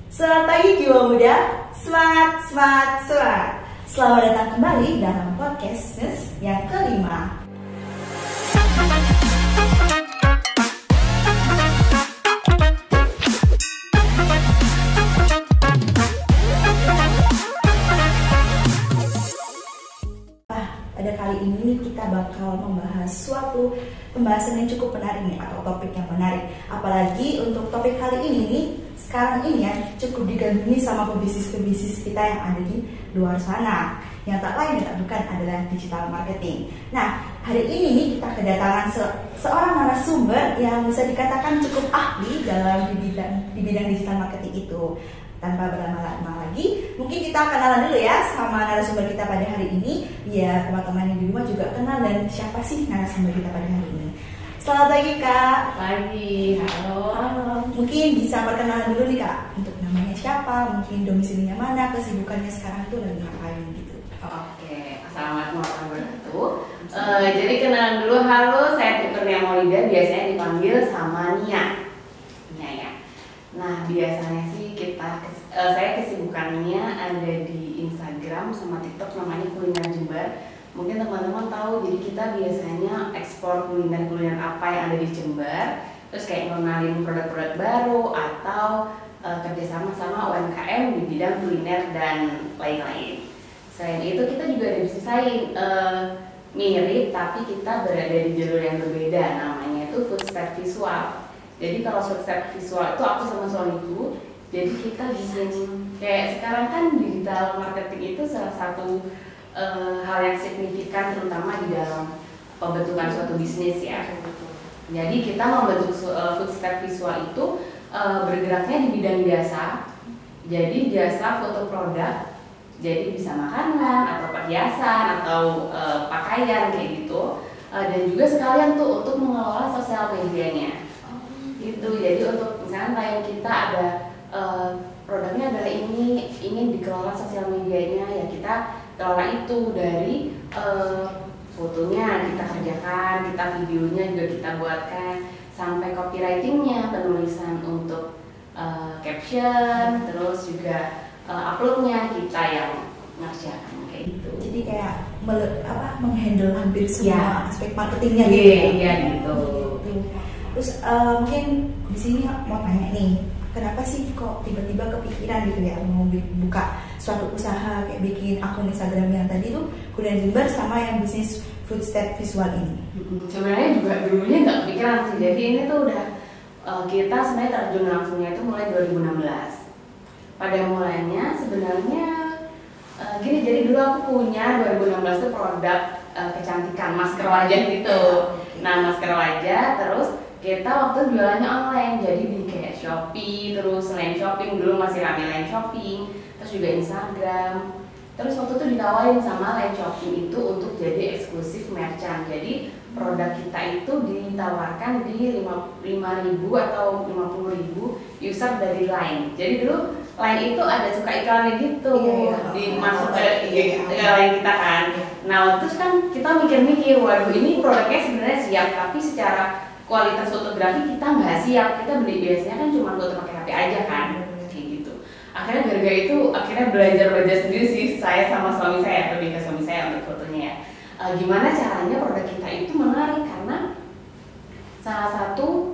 Selamat pagi jiwa muda, semangat. Selamat datang kembali dalam podcast yang kelima. Pada kali ini kita bakal membahas suatu pembahasan yang cukup menarik nih, atau topik yang menarik. Apalagi untuk topik kali ini nih, sekarang ini ya cukup digandrungi sama pebisnis kita yang ada di luar sana, yang tak lain dan tak bukan adalah digital marketing. Nah, hari ini nih kita kedatangan seorang narasumber yang bisa dikatakan cukup ahli dalam di bidang digital marketing itu. Tanpa berlama-lama lagi, mungkin kita kenalan dulu ya sama narasumber kita pada hari ini, biar teman-teman yang di rumah juga kenal dan siapa sih narasumber kita pada hari ini. Selamat pagi Kak. Pagi, halo. Mungkin bisa perkenalan dulu nih Kak, untuk namanya siapa, mungkin domisilinya mana, kesibukannya sekarang itu lagi ngapain gitu. Oke, assalamualaikum warahmatullahi wabarakatuh. Jadi kenalan dulu, halo, saya Kurnia Maulida, biasanya dipanggil sama Nia. Nia ya. Nah, biasanya sih saya kesibukannya ada di Instagram sama TikTok, namanya Kuliner Jember. Mungkin teman-teman tahu, jadi kita biasanya ekspor kuliner apa yang ada di Jember, terus kayak ngenalin produk-produk baru atau kerjasama sama UMKM di bidang kuliner dan lain-lain. Selain itu kita juga ada bisnis lain mirip, tapi kita berada di jalur yang berbeda, namanya itu footstep visual. Jadi kalau footstep visual itu aku sama suamiku, jadi kita bikin kayak sekarang kan digital marketing itu salah satu hal yang signifikan terutama di dalam pembentukan suatu bisnis ya. Jadi kita membentuk footstep visual itu bergeraknya di bidang jasa. Jadi jasa foto produk, jadi bisa makanan atau perhiasan atau pakaian kayak gitu. Dan juga sekalian tuh untuk mengelola sosial medianya. Gitu. Jadi untuk misalnya klien kita ada produknya adalah ini, ingin dikelola sosial medianya, ya kita kelola itu dari fotonya kita kerjakan, kita videonya juga kita buatkan, sampai copywritingnya, penulisan untuk caption, terus juga uploadnya kita yang ngerjakan kayak gitu. Jadi kayak menghandle hampir semua aspek marketingnya gitu. Iya gitu. Terus mungkin di sini mau tanya nih, kenapa sih kok tiba-tiba kepikiran gitu ya mau buka suatu usaha kayak bikin akun Instagram yang tadi tuh Kuliner Jember sama yang bisnis footstep visual ini? Sebenarnya juga dulunya nggak kepikiran sih. Jadi ini tuh udah kita sebenarnya terjun langsungnya itu mulai 2016. Pada mulanya sebenarnya gini, jadi dulu aku punya 2016 tuh produk kecantikan masker wajah gitu. Nah, masker wajah terus kita waktu jualannya online, jadi di kayak Shopee, terus line shopping, dulu masih rame line shopping, terus juga Instagram. Terus waktu itu ditawarin sama line shopping itu untuk jadi eksklusif merchant. Jadi produk kita itu ditawarkan di 5.000 atau 50.000 user dari line. Jadi dulu line itu ada suka iklannya gitu, dimasuk ke line kita kan. Nah terus kan kita mikir-mikir, waduh ini produknya sebenarnya siap, tapi secara kualitas fotografi kita nggak siap. Kita beli biasanya kan cuma foto pakai HP aja kan, kayak gitu. Akhirnya gara-gara itu akhirnya belajar sendiri sih, saya sama suami saya, lebih ke suami saya untuk fotonya ya. Gimana caranya produk kita itu menarik, karena salah satu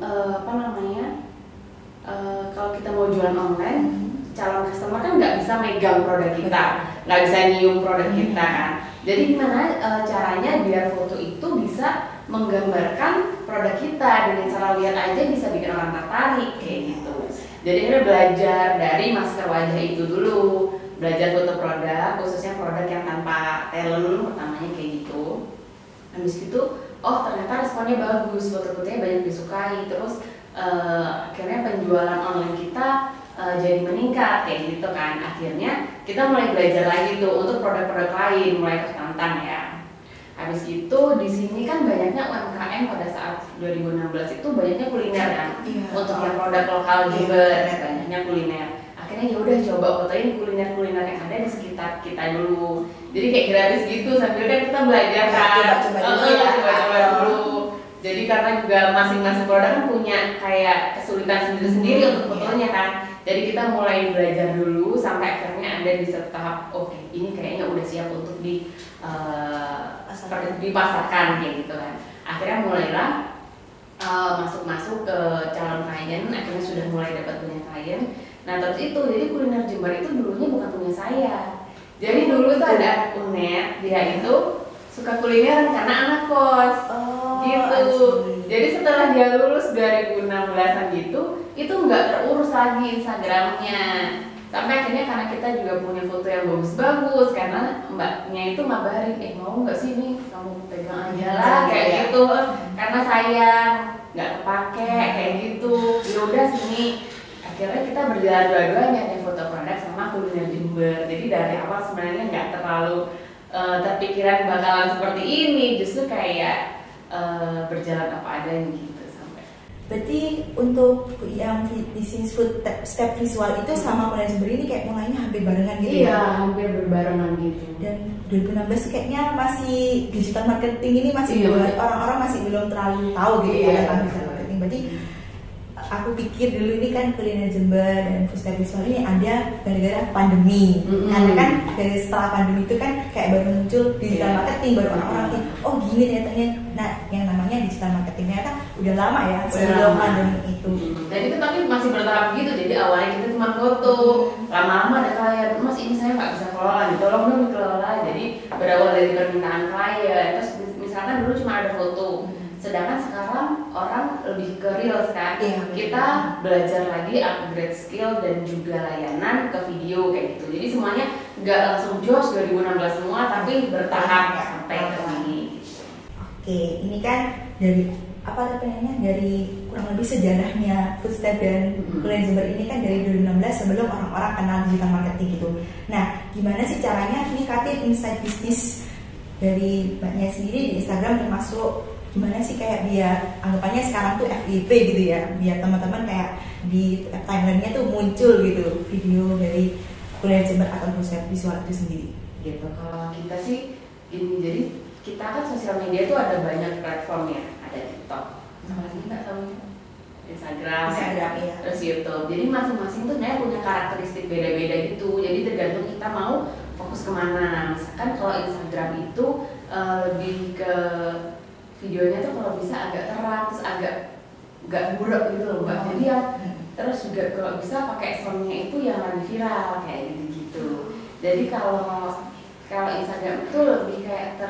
kalau kita mau jualan online, calon customer kan nggak bisa megang produk kita, nggak bisa nyium produk kita kan. Jadi gimana caranya biar foto itu bisa menggambarkan produk kita, dengan cara lihat aja bisa bikin orang tertarik kayak gitu. Jadi kita belajar dari masker wajah itu dulu, belajar foto produk, khususnya produk yang tanpa talent, pertamanya kayak gitu. Habis itu, oh ternyata responnya bagus, foto-fotonya banyak disukai, terus akhirnya penjualan online kita jadi meningkat kayak gitu kan. Akhirnya kita mulai belajar lagi tuh untuk produk-produk lain, mulai tertantang ya. Habis itu di sini kan banyaknya UMKM pada saat 2016 itu banyaknya kuliner kan. Untuk yang produk lokal Jember banyaknya kuliner. Akhirnya ya udah coba fotoin kuliner-kuliner yang ada di sekitar kita dulu. Jadi kayak gratis gitu, sambil kan kita belajar kan. Coba-coba dulu. Jadi karena juga masing-masing produk kan punya kayak kesulitan sendiri-sendiri untuk fotonya kan. Jadi kita mulai belajar dulu sampai akhirnya ada di satu tahap, oke, ini kayaknya udah siap untuk dipasarkan kayak gitu kan. Akhirnya mulailah masuk ke calon klien, akhirnya sudah mulai dapat punya klien. Nah terus itu, jadi kuliner Jember itu dulunya bukan punya saya. Jadi dulu tuh ada Unet, dia itu suka kulineran karena anak kos, gitu. Jadi setelah dia lulus 2016an gitu, itu nggak terurus lagi Instagramnya. Sampai akhirnya karena kita juga punya foto yang bagus-bagus, karena mbaknya itu ngabarin, mau nggak sih nih kamu pegang aja lah kayak gitu, karena sayang nggak kepake kayak gitu. Ya udah sini. Akhirnya kita berjalan dua-duanya nih, foto produk sama kuliner Jember. Jadi dari awal sebenarnya nggak terlalu terpikiran bakalan seperti ini, justru kayak berjalan apa adanya gitu sampai. Berarti untuk yang bisnis food step visual itu sama kuliner Jember ini kayak mulainya hampir barengan gitu Iya, ya? hampir berbarengan gitu. Dan 2016 kayaknya masih digital marketing ini masih buat orang-orang masih belum terlalu tahu gitu ya tentang digital marketing. Berarti aku pikir dulu ini kan kuliner Jember dan food step visual ini ada gara-gara pandemi. Karena kan dari setelah pandemi itu kan kayak baru muncul digital marketing, baru orang-orang kayak oh gini ternyata. Nah yang namanya digital marketing ternyata udah lama ya sebelum pandemi itu. Dan itu tapi masih bertahap gitu. Jadi awalnya kita cuma foto, lama-lama ada klien, mas ini saya nggak bisa kelola, tolong dong dikelola. Jadi berawal dari permintaan klien. Terus misalkan dulu cuma ada foto. Sedangkan sekarang orang lebih ke reels kan, kita belajar lagi upgrade skill dan juga layanan ke video kayak gitu. Jadi semuanya nggak langsung jos 2016 semua, tapi bertahap sampai ke sini. Oke, ini kan dari dari kurang lebih sejarahnya foodstep dan kuliner Jember ini kan dari 2016 sebelum orang-orang kenal digital marketing gitu. Nah, gimana sih caranya ningkatin insight bisnis dari mbaknya sendiri di Instagram, termasuk gimana sih kayak biar anggapannya sekarang tuh FYP gitu ya, biar teman-teman kayak di timeline-nya tuh muncul gitu video dari kuliner Jember atau foodstep visual itu sendiri gitu. Kalau kita sih gini, jadi kita kan sosial media tuh ada banyak platform ya, ada TikTok, apalagi nggak tahu Instagram ya, terus YouTube. Jadi masing-masing tuh sebenarnya punya karakteristik beda-beda gitu. Jadi tergantung kita mau fokus kemana. Misalkan kalau Instagram itu lebih ke videonya tuh kalau bisa agak terang, terus agak buruk gitu loh mbak. Jadi ya terus juga kalau bisa pakai soundnya itu yang lagi viral kayak gitu. Jadi kalau Instagram itu lebih kayak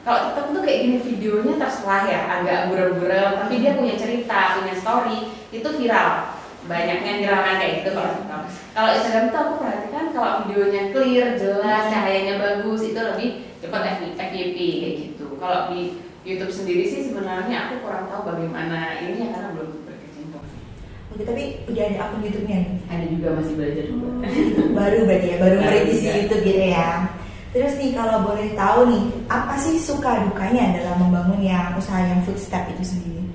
kalau TikTok tuh kayak gini, videonya terserah ya, agak buram-buram, tapi dia punya cerita, punya story, itu viral. Banyaknya viral kan kayak gitu kalau TikTok. Kalau Instagram tuh aku perhatikan kalau videonya clear, jelas, cahayanya bagus, itu lebih cepat FYP kayak gitu. Kalau di YouTube sendiri sih sebenarnya aku kurang tahu bagaimana ini ya, karena belum berkecimpung. Oke, tapi udah ada akun YouTube-nya nih? Ada juga, masih belajar juga. Baru berarti ya, baru merintis YouTube gitu ya. Terus nih kalau boleh tahu nih, apa sih suka dukanya dalam membangun yang usaha yang foodstep itu sendiri?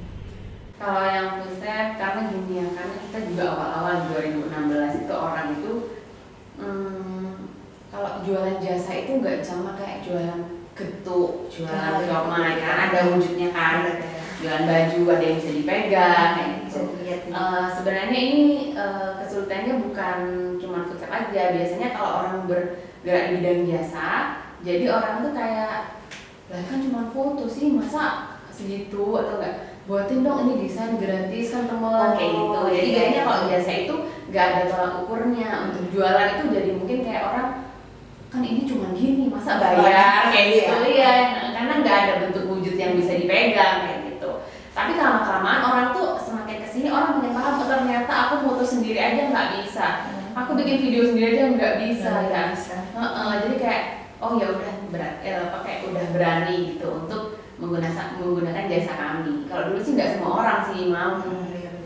Kalau yang foodstep karena gini ya, karena kita juga awal-awal 2016 itu orang itu kalau jualan jasa itu nggak sama kayak jualan getuk, jualan siomay, kan ada wujudnya kan, jualan baju ada yang bisa dipegang kayak gitu. Sebenarnya ini kesulitannya bukan cuma foodstep aja. Biasanya kalau orang bergerak di bidang jasa, jadi orang tuh kayak lah kan cuma foto sih, masa segitu, atau enggak buatin dong ini desain gratis kan temen kayak gitu. Jadi kayaknya kalau jasa itu nggak ada tolak ukurnya. Untuk jualan itu jadi mungkin kayak orang kan ini cuma gini, masa bayar kayak gitu ya, karena nggak ada bentuk wujud yang bisa dipegang kayak gitu. Tapi lama-kelamaan orang tuh semakin kesini orang punya paham, oh ternyata aku foto sendiri aja nggak bisa, aku bikin video sendiri aja nggak bisa ya. Jadi kayak oh ya udah udah berani gitu untuk menggunakan jasa kami. Kalau dulu sih nggak semua orang sih mau,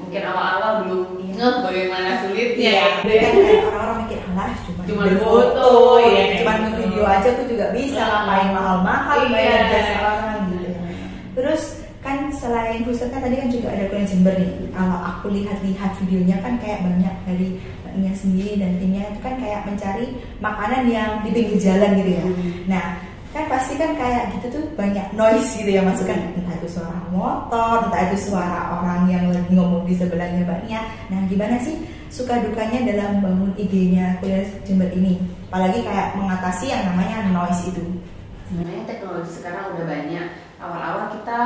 mungkin awal-awal belum inget bagaimana sulitnya. Kan orang-orang mikir alah cuma foto, cuma video aja aku juga bisa, ngapain mahal-mahal bayar jasa orang gitu. Terus kan selain foodstep kan tadi kan juga ada kuliner Jember nih. Kalau aku lihat-lihat videonya kan kayak banyak dari mbaknya sendiri dan timnya itu kan kayak mencari makanan yang di pinggir jalan gitu ya. Nah kan pasti kan kayak gitu tuh banyak noise gitu ya, masukkan entah itu suara motor, entah itu suara orang yang lagi ngomong di sebelahnya mbaknya. Nah gimana sih suka dukanya dalam bangun IG-nya Kuliah Jember ini, apalagi kayak mengatasi yang namanya noise itu. Sebenarnya teknologi sekarang udah banyak. Awal-awal kita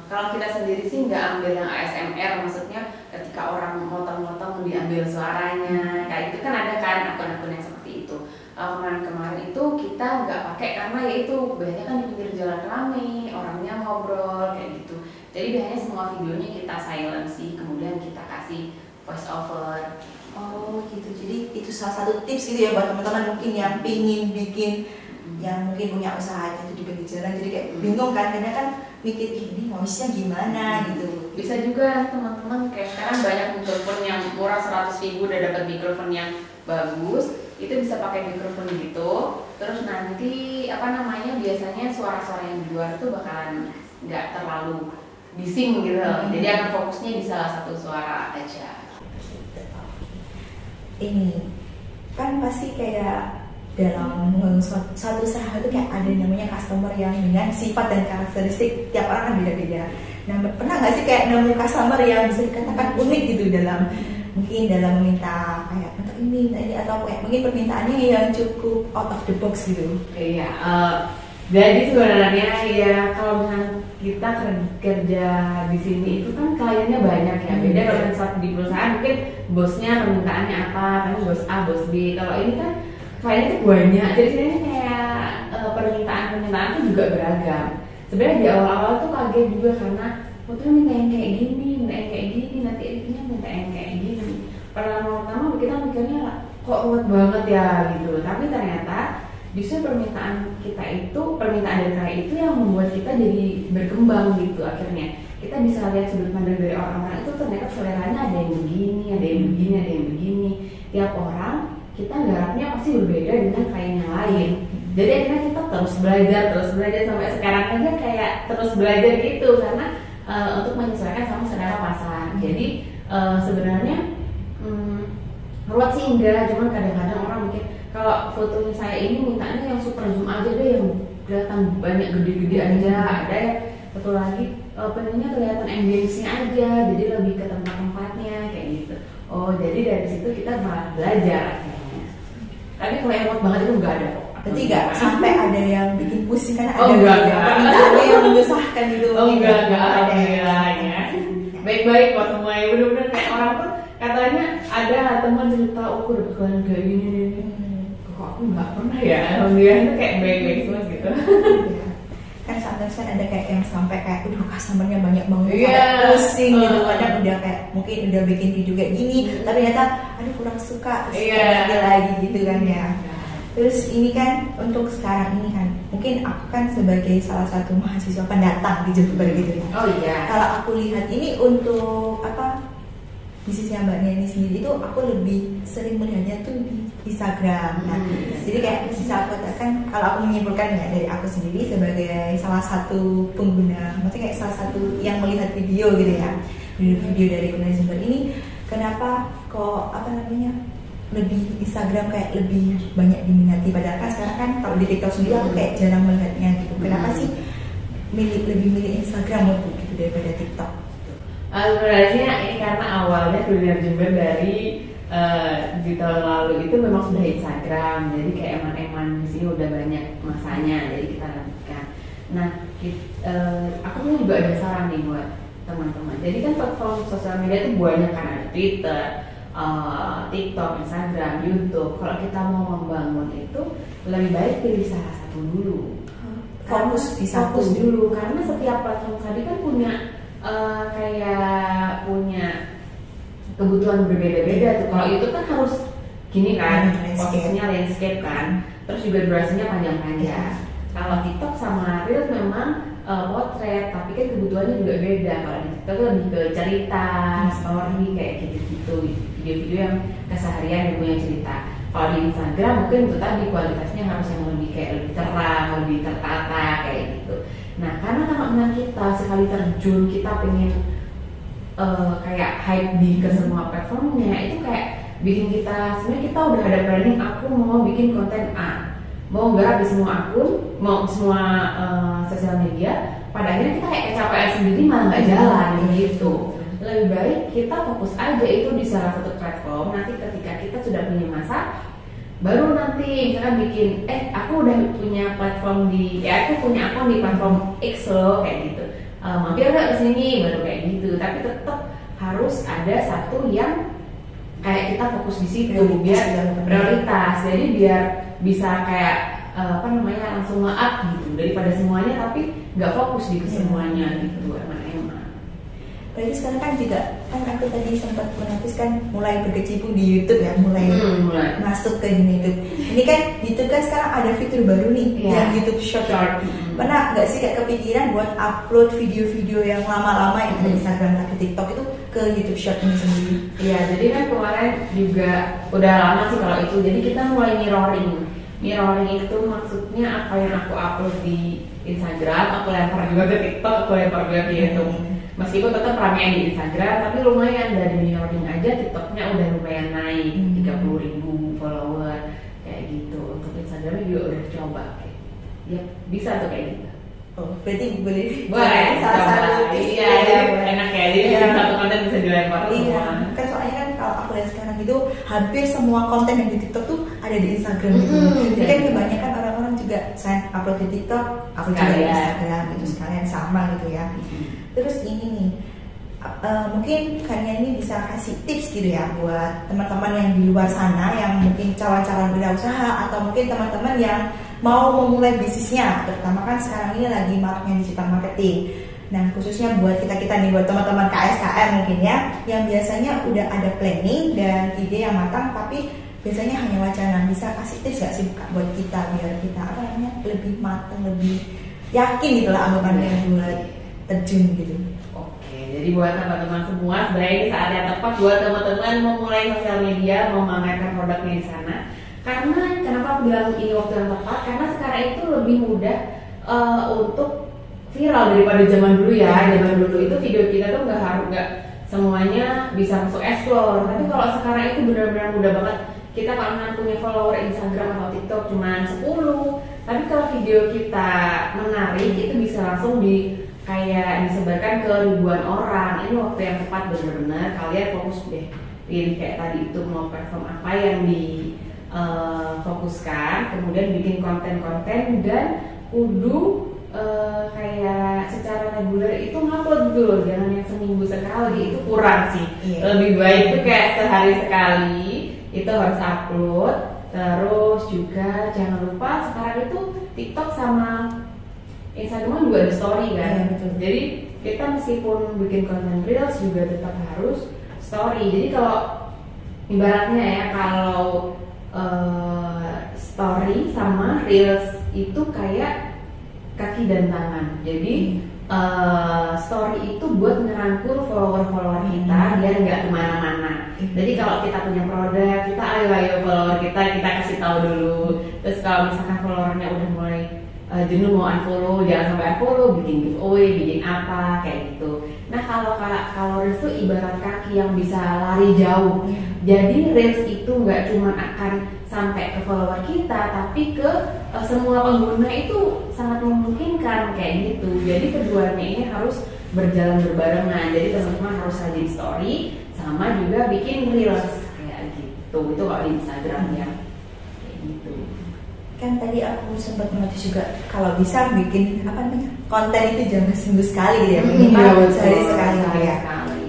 kalau kita sendiri sih nggak ambil yang ASMR, maksudnya ketika orang motong-motong diambil suaranya, kayak itu kan ada kan akun-akun yang seperti itu. Kemarin-kemarin itu kita nggak pakai karena ya itu biasanya kan di pinggir jalan rame, orangnya ngobrol kayak gitu. Jadi biasanya semua videonya kita silent sih, kemudian kita kasih voice over. Oh gitu, jadi itu salah satu tips gitu ya buat teman-teman mungkin yang pingin bikin, yang mungkin punya usahanya itu di pinggir jalan, jadi kayak bingung kan, karena kan mikir ini noise-nya gimana gitu. Bisa juga teman-teman kayak sekarang banyak mikrofon yang murah 100.000 udah dapat mikrofon yang bagus, itu bisa pakai mikrofon gitu. Terus nanti biasanya suara-suara yang di luar tuh bakalan nggak terlalu bising gitu, jadi akan fokusnya di salah satu suara aja. Ini kan pasti kayak dalam suatu usaha itu kayak ada namanya customer yang dengan sifat dan karakteristik tiap orang kan beda-beda. Nah, pernah nggak sih kayak nemu customer yang bisa dikatakan unik gitu dalam meminta kayak untuk ini atau kayak mungkin permintaannya yang cukup out of the box gitu? Iya, jadi sebenarnya ya kalau misalnya kita kerja di sini itu kan kliennya banyak ya. Beda kalau misalnya di perusahaan mungkin bosnya permintaannya apa, kan bos A, bos B. Kalau ini kan kliennya tuh banyak, jadi sebenarnya kayak permintaan tuh juga beragam. Sebenarnya di awal-awal tuh kaget juga karena waktu minta yang kayak gini, nanti intinya minta yang kayak gini. Pertama kita mikirnya kok ruwet banget ya gitu, tapi ternyata justru permintaan dari klien itu yang membuat kita jadi berkembang gitu. Akhirnya kita bisa lihat sudut pandang dari orang-orang itu, ternyata seleranya ada yang begini, ada yang begini. Tiap orang kita garapnya pasti berbeda dengan klien yang lain. Jadi akhirnya kita terus belajar sampai sekarang aja kayak terus belajar gitu karena untuk menyesuaikan sama selera pasar. Jadi sebenarnya ruwet sih enggak, cuman kadang-kadang orang mikir kalau fotonya saya ini mintanya yang super zoom aja deh, yang kelihatan banyak gede-gede aja. Ada yang satu lagi pengennya kelihatan ambience-nya aja, jadi lebih ke tempat-tempatnya kayak gitu. Oh, jadi dari situ kita malah belajar akhirnya. Tapi kalau yang ruwet banget itu enggak ada kok. Berarti nggak sampai ada yang bikin pusing karena ada permintaannya yang menyusahkan gitu. Enggak alhamdulillahnya. Baik-baik kok semuanya, bener-bener kayak orang tuh katanya ada teman cerita aku udah bakalan kayak gini. Kok aku nggak pernah ya, alhamdulillah itu kayak baik-baik semua gitu. Kan sometimes kan ada kayak yang sampai kayak customernya banyak banget, pusing gitu. Kadang udah kayak mungkin udah bikin video kayak gini, tapi ternyata aduh kurang suka, terus ganti lagi gitu kan ya. Terus ini kan untuk sekarang ini kan mungkin aku kan sebagai salah satu mahasiswa pendatang di Jember gitu ya. Oh iya. Kalau aku lihat ini untuk bisnisnya Mbak Neni sendiri itu aku lebih sering melihatnya tuh di Instagram. Nah, jadi kayak bisa aku katakan kalau aku menyimpulkan ya dari aku sendiri sebagai salah satu pengguna, maksudnya kayak salah satu yang melihat video gitu ya, video dari Kuliah Jember ini, kenapa kok lebih Instagram kayak lebih banyak diminati, padahal kan sekarang kan kalau di TikTok sendiri aku kayak jarang melihatnya gitu. Kenapa sih lebih milih Instagram gitu daripada TikTok? Sebenarnya ini karena awalnya Kuliah Jember dari di tahun lalu itu memang sudah Instagram, jadi kayak eman-eman di sini udah banyak masanya, jadi kita lanjutkan. Nah, aku tuh juga ada saran nih buat teman-teman. Jadi kan platform sosial media itu banyak kan, ada Twitter, TikTok, Instagram, YouTube. Kalau kita mau membangun itu lebih baik pilih salah satu dulu. Fokus dulu karena setiap platform tadi kan punya punya kebutuhan berbeda-beda tuh. Kalau itu kan harus gini kan, posisinya landscape kan, terus juga durasinya panjang-panjang. Kalau TikTok sama Reels memang potret, tapi kan kebutuhannya juga beda. Kalau di TikTok lebih ke cerita, story kayak gitu-gitu, video-video yang keseharian yang punya cerita. Kalau di Instagram mungkin itu tadi kualitasnya harus yang lebih terang, lebih tertata kayak gitu. Nah, karena teman-teman kita sekali terjun, kita pengen kayak hype ke semua platformnya, itu kayak bikin kita, sebenarnya kita udah ada planning, aku mau bikin konten A, mau garap di semua akun, mau semua sosial media, pada akhirnya kita kayak kecapean sendiri malah nggak jalan gitu. lebih baik kita fokus aja itu di salah satu platform. Nanti ketika kita sudah punya masa, baru nanti misalkan bikin aku udah punya platform aku punya akun di platform X loh kayak gitu, mampir nggak kesini, baru kayak gitu. Tapi tetap harus ada satu yang kayak kita fokus di situ biar prioritas. Jadi biar bisa kayak langsung nge-up gitu daripada semuanya tapi nggak fokus di kesemuanya gitu. Emang berarti sekarang kan juga kan aku tadi sempat menotiskan mulai berkecimpung di YouTube ya, mulai masuk ke YouTube. Ini kan YouTube kan sekarang ada fitur baru nih yang YouTube Short. Pernah nggak sih kayak kepikiran buat upload video-video yang lama-lama yang ada di Instagram atau TikTok itu ke YouTube Short ini sendiri? Iya, jadi kan kemarin juga udah lama sih kalau itu. Jadi kita mulai mirroring. Mirroring itu maksudnya apa yang aku upload di Instagram, aku lempar juga ke TikTok, aku lempar juga ke YouTube. Meskipun tetap ramean di Instagram, tapi lumayan dari mirroring aja TikToknya udah lumayan naik 30.000 follower kayak gitu. Untuk Instagram juga udah coba, ya bisa tuh kayak gitu. Oh, berarti boleh salah satu iya, enak ya, jadi satu konten bisa dilempar semua. Kan soalnya kan kalau aku lihat sekarang itu hampir semua konten yang di TikTok tuh ada di Instagram gitu. Jadi kan kebanyakan orang-orang juga selain upload di TikTok, upload juga di Instagram gitu, sekalian sama gitu ya. Terus ini nih, mungkin kalian ini bisa kasih tips gitu ya buat teman-teman yang di luar sana yang mungkin calon-calon wirausaha atau mungkin teman-teman yang mau memulai bisnisnya, terutama kan sekarang ini lagi maraknya digital marketing. Nah khususnya buat kita nih, buat teman-teman KSKM mungkin ya, yang biasanya udah ada planning dan ide yang matang tapi biasanya hanya wacana. Bisa kasih tips gak sih buat kita biar kita lebih matang, lebih yakin gitu lah anggapannya buat terjun gitu. Oke, jadi buat teman-teman semua, sebenarnya ini saat yang tepat buat teman-teman memulai sosial media, memamerkan produknya di sana. Karena kenapa aku bilang ini waktu yang tepat? Karena sekarang itu lebih mudah untuk viral daripada zaman dulu ya. Zaman dulu itu video kita tuh nggak semuanya bisa masuk explore. Tapi kalau sekarang itu benar-benar mudah banget. Kita kalau punya follower Instagram atau TikTok cuma 10, tapi kalau video kita menarik itu bisa langsung disebarkan ke ribuan orang. Ini waktu yang tepat benar-benar kalian fokus deh pilih kayak tadi itu mau platform apa yang fokuskan, kemudian bikin konten-konten dan kudu kayak secara reguler itu ngupload gitu loh, jangan yang seminggu sekali, itu kurang sih. Lebih baik tuh kayak sehari sekali itu harus upload. Terus juga jangan lupa sekarang itu TikTok sama Instagram juga ada story kan. Jadi kita meskipun bikin konten reels juga tetap harus story. Jadi kalau ibaratnya ya, kalau story sama reels itu kayak kaki dan tangan. Jadi story itu buat ngerangkul follower kita biar nggak kemana-mana. Jadi kalau kita punya produk, kita ayo follower kita kasih tahu dulu. Terus kalau misalkan followernya udah mulai jenuh mau unfollow, jangan sampai unfollow, bikin giveaway, bikin apa kayak gitu. Nah kalau reels itu ibarat kaki yang bisa lari jauh. Jadi reels itu nggak cuma akan sampai ke follower kita, tapi ke semua pengguna itu sangat memungkinkan kayak gitu. Jadi keduanya ini harus berjalan berbarengan. Jadi teman-teman harus rajin story sama juga bikin reels kayak gitu. Itu kalau di Instagram ya kayak gitu. Kan tadi aku sempat notice juga kalau bisa bikin konten itu jangan seminggu sekali ya, minimal sehari sekali ya.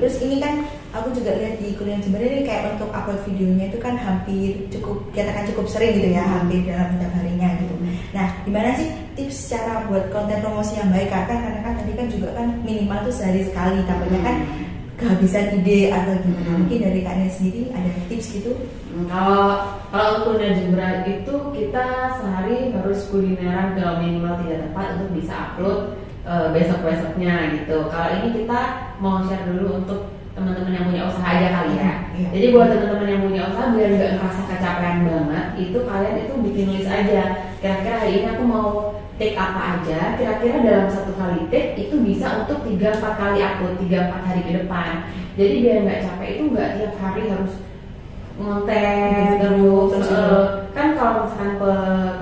Terus ini kan aku juga lihat di kuliah Jember ini kayak untuk upload videonya itu kan hampir cukup sering gitu ya, hampir dalam setiap harinya gitu. Nah, gimana sih tips cara buat konten promosi yang baik? Karena kan tadi kan juga kan minimal tuh sehari sekali, takutnya kan kehabisan ide atau gimana. Mungkin dari kalian sendiri ada tips gitu? Kalau kuliah Jember itu kita sehari harus kulineran ke minimal 3 tempat untuk bisa upload besok-besoknya gitu. Kalau ini kita mau share dulu untuk teman-teman yang punya usaha aja kali ya. Jadi buat teman-teman yang punya usaha biar nggak ngerasa kecapean banget, itu kalian itu bikin list aja. Kira-kira hari ini aku mau take apa aja, kira-kira dalam satu kali take itu bisa untuk 3-4 kali upload, 3-4 hari ke depan. Jadi biar nggak capek itu nggak tiap hari harus ngonten terus. Kan kalau misalkan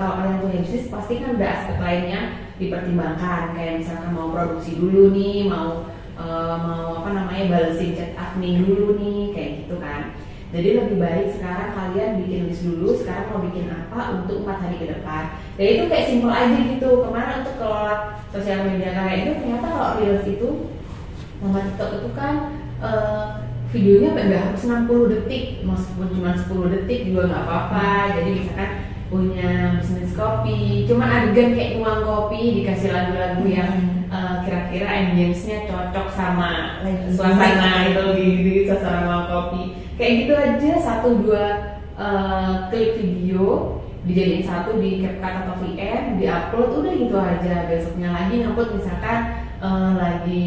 kalau kalian punya bisnis pasti kan udah aspek lainnya dipertimbangkan, kayak misalkan mau produksi dulu nih, mau mau apa namanya balesin chat admin dulu nih kayak gitu kan. Jadi lebih baik sekarang kalian bikin list dulu, sekarang mau bikin apa untuk 4 hari ke depan. Dan itu kayak simple aja gitu. Kemana untuk kelola sosial media kalian itu ternyata kalau Reels itu sama TikTok itu kan videonya nggak harus 60 detik, meskipun cuma 10 detik juga nggak apa-apa. Jadi misalkan punya bisnis kopi, cuma adegan kayak nuang kopi dikasih lagu-lagu yang kira-kira ambience-nya cocok sama suasana itu di suasana nuang kopi. Kayak gitu aja 1-2 klip video dijadiin satu di CapCut atau VM, diupload udah gitu aja. Besoknya lagi ngupload misalkan lagi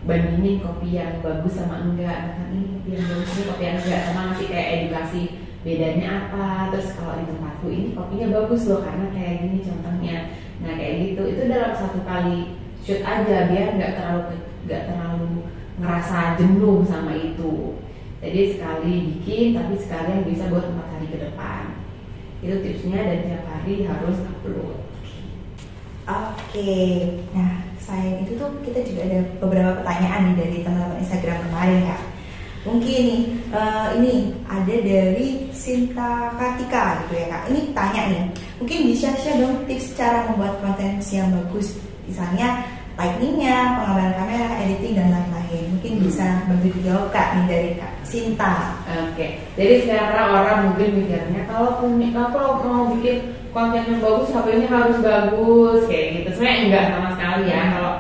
bandingin kopi yang bagus sama enggak, nah ini kopi yang bagus ini kopi yang enggak, sama ngasih kayak edukasi bedanya apa. Terus kalau di tempatku ini kopinya bagus loh karena kayak gini contohnya. Nah kayak gitu itu dalam 1 kali shoot aja biar nggak terlalu ngerasa jenuh sama itu. Jadi sekali bikin tapi sekalian bisa buat 4 hari ke depan. Itu tipsnya, dan tiap hari harus upload. Oke, nah selain itu tuh kita juga ada beberapa pertanyaan nih dari teman-teman Instagram kemarin Kak. Mungkin nih ini ada dari Sinta Kartika gitu ya Kak. Ini tanya nih, mungkin bisa share dong tips cara membuat konten yang bagus, misalnya lightingnya, pengambilan kamera, editing dan lain-lain. Mungkin bisa bantu dijawab Kak nih dari Kak Sinta. Oke, jadi sekarang orang mungkin mikirnya kalau mau bikin konten yang bagus HP-nya harus bagus kayak gitu. Sebenarnya enggak sama sekali ya. Kalau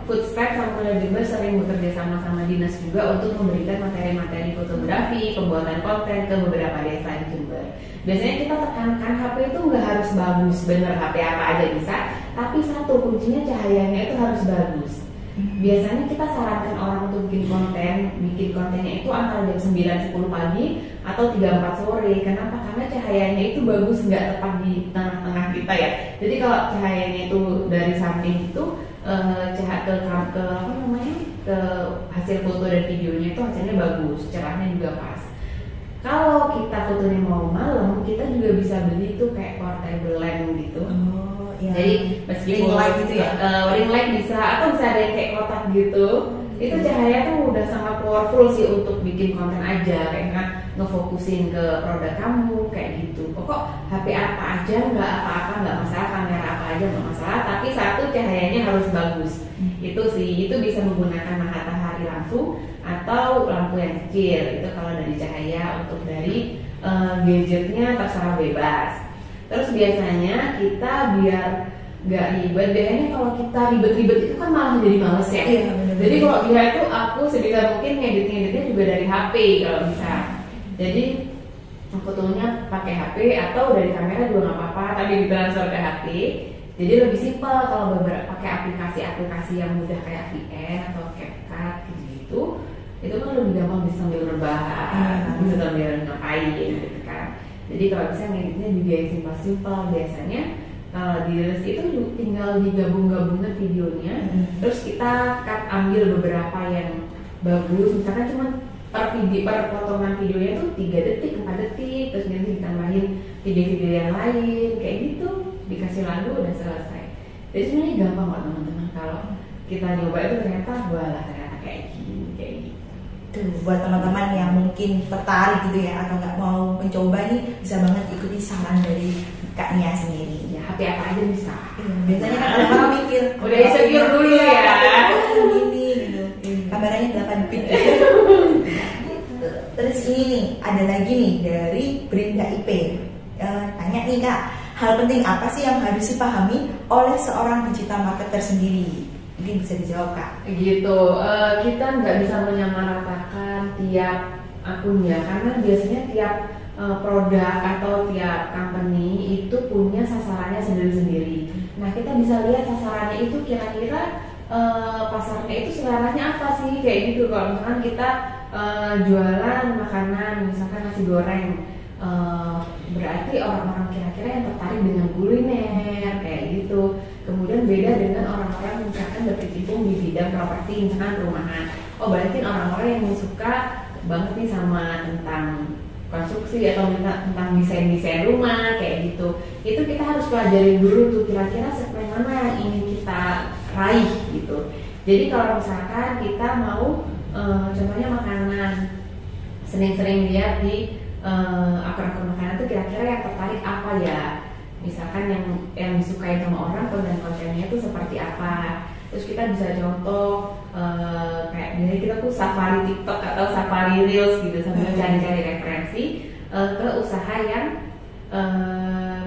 Foodspec sama Jember sering bekerja sama dinas juga untuk memberikan materi-materi fotografi, pembuatan konten ke beberapa desa di Jember. Biasanya kita tekankan HP itu nggak harus bagus, bener HP apa aja bisa, tapi satu kuncinya cahayanya itu harus bagus. Biasanya kita sarankan orang untuk bikin kontennya itu antara jam 9-10 pagi atau 3-4 sore. Kenapa? Karena cahayanya itu bagus, nggak tepat di tengah-tengah kita ya. Jadi kalau cahayanya itu dari samping itu ke hasil foto dan videonya itu hasilnya bagus, cerahnya juga pas. Kalau kita fotonya mau malam, kita juga bisa beli tuh kayak portable lamp gitu. Ya. Jadi meskipun ring light gitu ya, ring light bisa, atau bisa ada yang kayak kotak gitu. Itu cahaya tuh udah sangat powerful sih untuk bikin konten aja, kayak kan ngefokusin ke produk kamu kayak gitu. Pokok HP apa aja nggak apa-apa, nggak masalah, kamera apa aja nggak masalah, tapi satu cahayanya harus bagus. Itu sih, itu bisa menggunakan matahari langsung atau lampu yang kecil. Itu kalau dari cahaya. Untuk dari gadgetnya terserah bebas. Terus biasanya kita biar nggak ribet, biasanya kalau kita ribet-ribet itu kan malah jadi males ya. Iya, bener-bener. Jadi kalau dia itu aku sebisa mungkin ngeditnya juga dari HP kalau bisa. Jadi fotonya pakai HP atau dari kamera juga nggak apa-apa, tapi ditransfer ke HP. Jadi lebih simpel kalau pakai aplikasi-aplikasi yang mudah kayak VN atau CapCut gitu. Itu kan lebih gampang, bisa sambil rebahan, bisa sambil ngapain gitu kan. Jadi kalau bisa ngeditnya juga yang simpel-simpel. Biasanya kalau di Reels itu tinggal digabung-gabungkan videonya, terus kita ambil beberapa yang bagus, misalkan cuma per potongan videonya tuh 3 detik, 4 detik, terus nanti ditambahin video-video yang lain kayak gitu, dikasih lagu udah selesai. Jadi sebenarnya gampang kok teman-teman kalau kita nyoba itu ternyata ternyata kayak gini, kayak gitu. Tuh, buat teman-teman yang mungkin tertarik gitu ya atau nggak mau mencoba nih, bisa banget ikuti saran dari Kak Nia sendiri. Ya, HP apa aja bisa. Biasanya kan orang mikir udah insecure dulu ya. Gini gitu. Kameranya 8 bit. Terus ini nih, ada lagi nih dari Brinda IP. Tanya nih Kak, hal penting apa sih yang harus dipahami oleh seorang digital marketer sendiri? Mungkin bisa dijawab Kak. Gitu, kita nggak bisa menyamaratakan tiap akun ya, karena biasanya tiap produk atau tiap company itu punya sasarannya sendiri-sendiri. Nah kita bisa lihat sasarannya itu kira-kira pasarnya itu seleranya apa sih kayak gitu. Kalau misalkan kita jualan makanan, misalkan nasi goreng, berarti orang-orang kira-kira yang tertarik dengan kuliner kayak gitu. Kemudian beda dengan orang-orang misalkan berkecimpung di bidang properti, misalkan perumahan. Oh berarti orang-orang yang suka banget nih sama tentang konstruksi atau tentang desain rumah kayak gitu. Itu kita harus pelajari dulu tuh kira-kira segmen mana yang ingin kita raih gitu. Jadi kalau misalkan kita mau contohnya makanan, sering-sering lihat di akun-akun makanan tuh kira-kira yang tertarik apa ya, misalkan yang disukai sama orang konten-kontennya itu seperti apa. Terus kita bisa contoh kayak misalnya kita tuh safari TikTok atau safari Reels gitu sambil cari-cari referensi ke usaha yang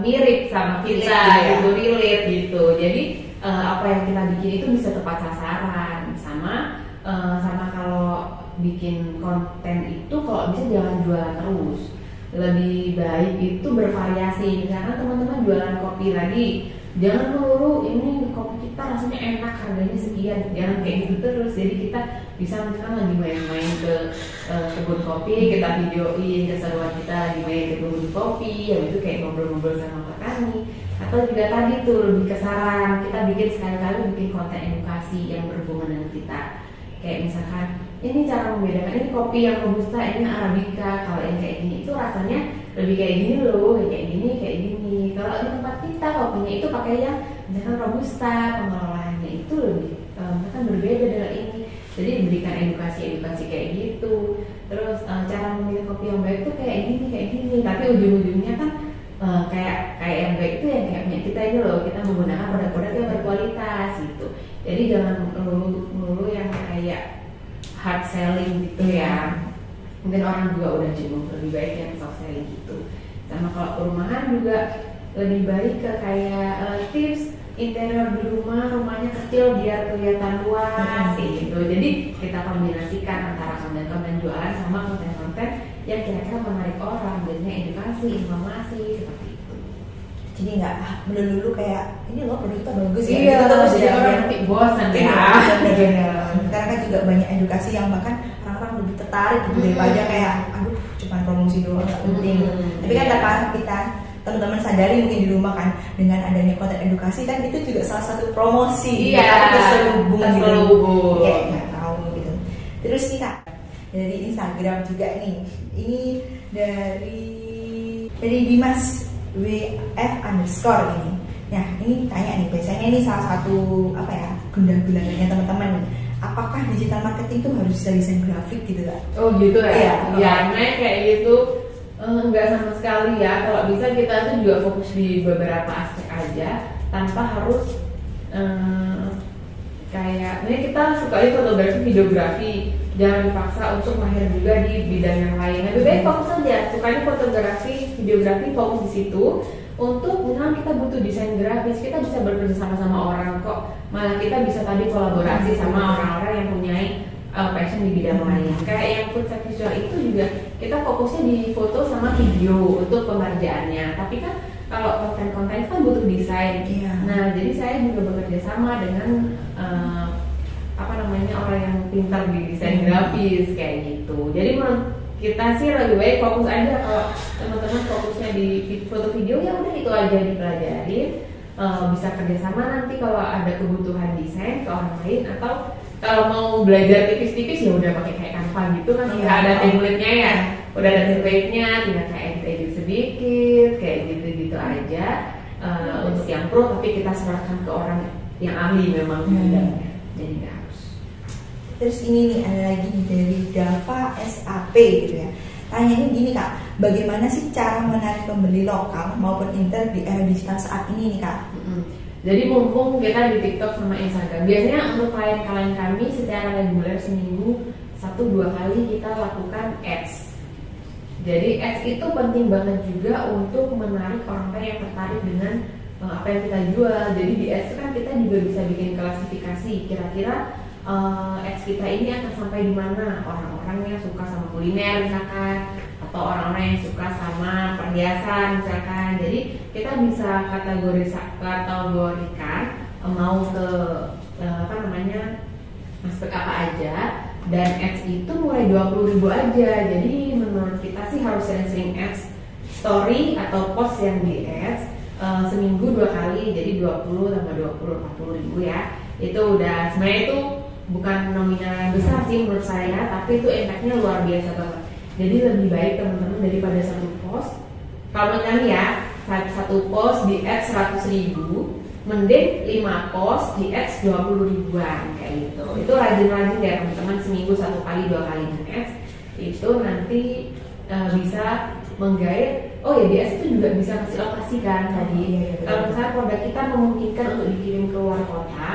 mirip sama kita gitu, relate gitu. Jadi apa yang kita bikin itu bisa tepat sasaran. Sama kalau bikin konten itu kalau bisa jangan jualan terus, lebih baik itu bervariasi. Misalkan teman-teman jualan kopi lagi, jangan melulu ini kopi kita rasanya enak harganya sekian, jangan kayak gitu terus. Jadi kita bisa misalkan lagi main-main ke kebun kopi, kita videoin keseruan kita lagi main ke kebun kopi, habis itu kayak ngobrol-ngobrol sama petani. Atau juga tadi tuh lebih ke saran, kita bikin sekali-kali bikin konten edukasi yang berhubungan dengan kita. Kayak misalkan ini cara membedakan ini kopi yang robusta, ini arabica. Kalau yang kayak gini itu rasanya lebih kayak gini loh, kayak gini. Kalau di tempat kita kopinya itu pakai yang misalkan robusta, pengelolaannya itu lebih misalkan berbeda dengan ini. Jadi berikan edukasi kayak gitu. Terus cara memilih kopi yang baik tuh kayak gini. Tapi ujung-ujungnya kan kayak yang baik itu yang kayak punya kita ini loh, kita menggunakan produk-produk yang berkualitas gitu. Jadi jangan melulu yang kayak hard selling gitu ya. Mungkin orang juga udah jenuh, lebih baik yang soft selling gitu. Sama kalau perumahan juga lebih baik ke kayak tips interior di rumahnya kecil biar kelihatan luas gitu. Jadi kita kombinasikan antara konten-konten jualan sama konten-konten yang kira-kira menarik orang, biasanya edukasi, informasi seperti itu. Jadi nggak melulu kayak ini loh produk kita bagus ya. Iya, terus jadi orang nanti bosan ya. Karena kan juga banyak edukasi yang bahkan orang-orang lebih tertarik gitu daripada kayak aduh cuma promosi doang nggak penting. Tapi kan tanpa kita teman-teman sadari mungkin di rumah kan dengan adanya konten edukasi kan itu juga salah satu promosi. Iya. Terselubung. Kayak nggak tahu gitu. Terus nih Kak, dari Instagram juga nih, ini dari Dimas WF underscore ini. Nah ini tanya nih, biasanya ini salah satu gundah-gulananya teman-teman nih. Apakah digital marketing itu harus bisa desain grafik gitu Kak? Oh gitu ya? Iya. Nah kayak gitu enggak sama sekali ya. Kalau bisa kita tuh juga fokus di beberapa aspek aja tanpa harus kayak ini kita suka fotografi, videografi, jangan dipaksa untuk mahir juga di bidang yang lain. Lebih baik fokus aja, sukanya fotografi, videografi, fokus di situ. Untuk misalnya kita butuh desain grafis, kita bisa bekerja sama orang kok. Malah kita bisa tadi kolaborasi sama orang-orang yang punya passion di bidang lain. Kayak yang food set visual itu juga kita fokusnya di foto sama video untuk pengerjaannya. Tapi kan kalau konten-konten kan butuh desain. Nah, jadi saya juga bekerja sama dengan orang yang pintar di desain grafis kayak gitu. Jadi menurut kita sih lebih baik fokus aja. Kalau teman-teman fokusnya di foto video ya udah itu aja dipelajari. Bisa kerjasama nanti kalau ada kebutuhan desain ke orang lain, atau kalau mau belajar tipis-tipis ya udah pakai kayak Canva gitu kan, udah ada template-nya ya, udah ada template-nya, tinggal kayak edit sedikit kayak gitu-gitu aja. Untuk yang pro tapi kita serahkan ke orang yang ahli memang bidangnya, jadi nggak harus. Terus ini nih ada lagi dari Dava SAP gitu ya. Tanyanya gini Kak, bagaimana sih cara menarik pembeli lokal maupun intel di era digital saat ini nih Kak? Jadi mumpung kita di TikTok sama Instagram, biasanya untuk klien-klien kami secara reguler seminggu 1-2 kali kita lakukan ads. Jadi ads itu penting banget juga untuk menarik orang-orang yang tertarik dengan apa yang kita jual. Jadi di ads kan kita juga bisa bikin klasifikasi kira-kira ads kita ini akan sampai di mana, orang-orang yang suka sama kuliner misalkan, atau orang-orang yang suka sama perhiasan misalkan. Jadi kita bisa kategorikan mau ke aspek apa aja, dan ads itu mulai 20.000 aja. Jadi menurut kita sih harus sering-sering ads story atau post yang di ads seminggu 2 kali, jadi 20 tambah 20 40.000 ya. Itu udah sebenarnya itu bukan nominal yang besar sih menurut saya, tapi itu impactnya luar biasa banget. Jadi lebih baik teman-teman daripada satu post, kalau menurut kami ya, satu post di ads 100.000 mending 5 post di ads 20 ribuan kayak gitu. Itu rajin-rajin ya teman-teman, seminggu 1 kali 2 kali ads itu nanti bisa menggait. Oh ya, di ads itu juga bisa kasih lokasi kan tadi. Kalau misalnya produk kita memungkinkan untuk dikirim ke luar kota,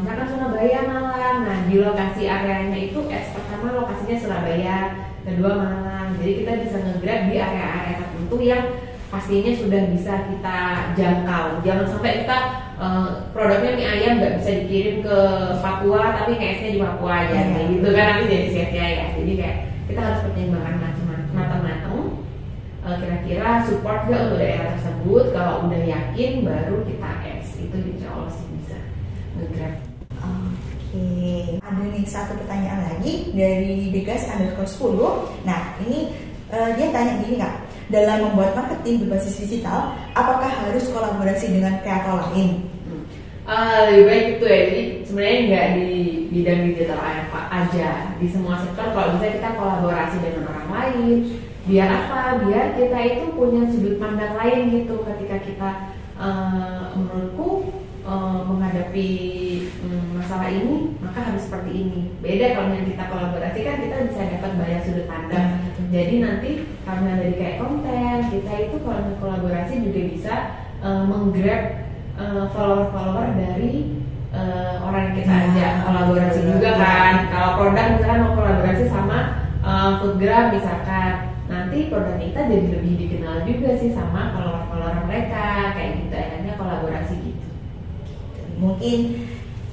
misalkan Surabaya, Malang, nah di lokasi areanya itu ads pertama lokasinya Surabaya, kedua Malang. Jadi kita bisa nge-grab di area-area tertentu yang pastinya sudah bisa kita jangkau. Jangan sampai kita produknya mie ayam nggak bisa dikirim ke Papua tapi KS-nya di Papua aja, kayak gitu kan nanti jadi sia-sia ya. Jadi kayak kita harus pertimbangkan matang-matang. Kira-kira support nggak untuk daerah tersebut. Kalau udah yakin baru kita ads. Itu insya Allah sih bisa nge-grab. Oke, ada nih satu pertanyaan lagi dari Degas_10. Nah ini dia tanya gini Kak, dalam membuat marketing berbasis digital, apakah harus kolaborasi dengan kreator lain? Lebih baik itu ya, jadi sebenarnya nggak di bidang digital aja, di semua sektor kalau bisa kita kolaborasi dengan orang lain. Biar apa? Biar kita itu punya sudut pandang lain gitu ketika kita menurutku menghadapi masalah ini maka harus seperti ini. Beda kalau yang kita kolaborasi kan kita bisa dapat banyak sudut pandang. Jadi nanti karena dari kayak konten kita itu kalau kolaborasi juga bisa menggrab follower-follower dari orang yang kita ajak kolaborasi juga kan. Kalau produk misalkan mau kolaborasi sama Foodgram misalkan, nanti produk kita jadi lebih dikenal juga sih sama follower-follower mereka kayak gitu. Akhirnya kolaborasi gitu. Mungkin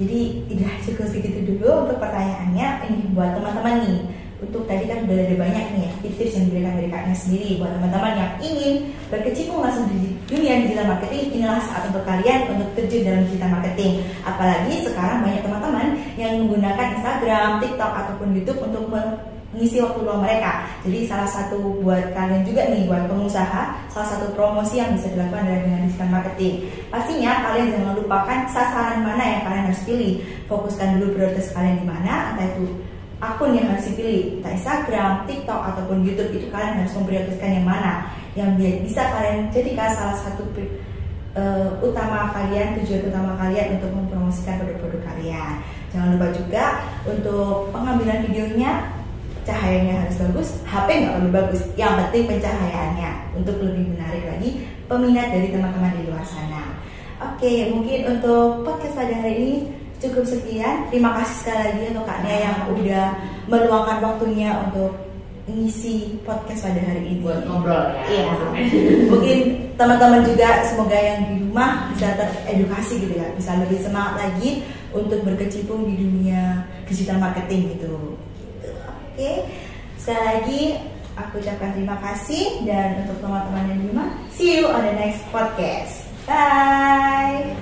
jadi udah cukup segitu dulu untuk pertanyaannya. Ini buat teman-teman nih, untuk tadi kan udah ada banyak nih ya tips-tips yang diberikan dari Kaknya sendiri. Buat teman-teman yang ingin berkecimpung langsung di dunia digital marketing, inilah saat untuk kalian untuk terjun dalam digital marketing. Apalagi sekarang banyak teman-teman yang menggunakan Instagram, TikTok ataupun YouTube untuk mengisi waktu luang mereka. Jadi salah satu buat kalian juga nih, buat pengusaha, salah satu promosi yang bisa dilakukan adalah dengan digital marketing. Pastinya kalian jangan lupakan sasaran mana yang kalian harus pilih. Fokuskan dulu prioritas kalian di mana, entah itu akun yang harus dipilih, entah Instagram, TikTok ataupun YouTube. Itu kalian harus memprioritaskan yang mana yang bisa kalian jadikan salah satu utama kalian, tujuan utama kalian untuk mempromosikan produk-produk kalian. Jangan lupa juga untuk pengambilan videonya, cahayanya harus bagus, HP nggak perlu bagus, yang penting pencahayaannya untuk lebih menarik lagi peminat dari teman-teman di luar sana. Oke, mungkin untuk podcast pada hari ini cukup sekian. Terima kasih sekali lagi untuk Kaknya yang udah meluangkan waktunya untuk ngisi podcast pada hari ini. Buat ngobrol ya. Iya. Mungkin teman-teman juga semoga yang di rumah bisa teredukasi gitu ya, bisa lebih semangat lagi untuk berkecimpung di dunia digital marketing gitu. Oke, sekali lagi aku ucapkan terima kasih, dan untuk teman-teman yang di rumah, see you on the next podcast. Bye.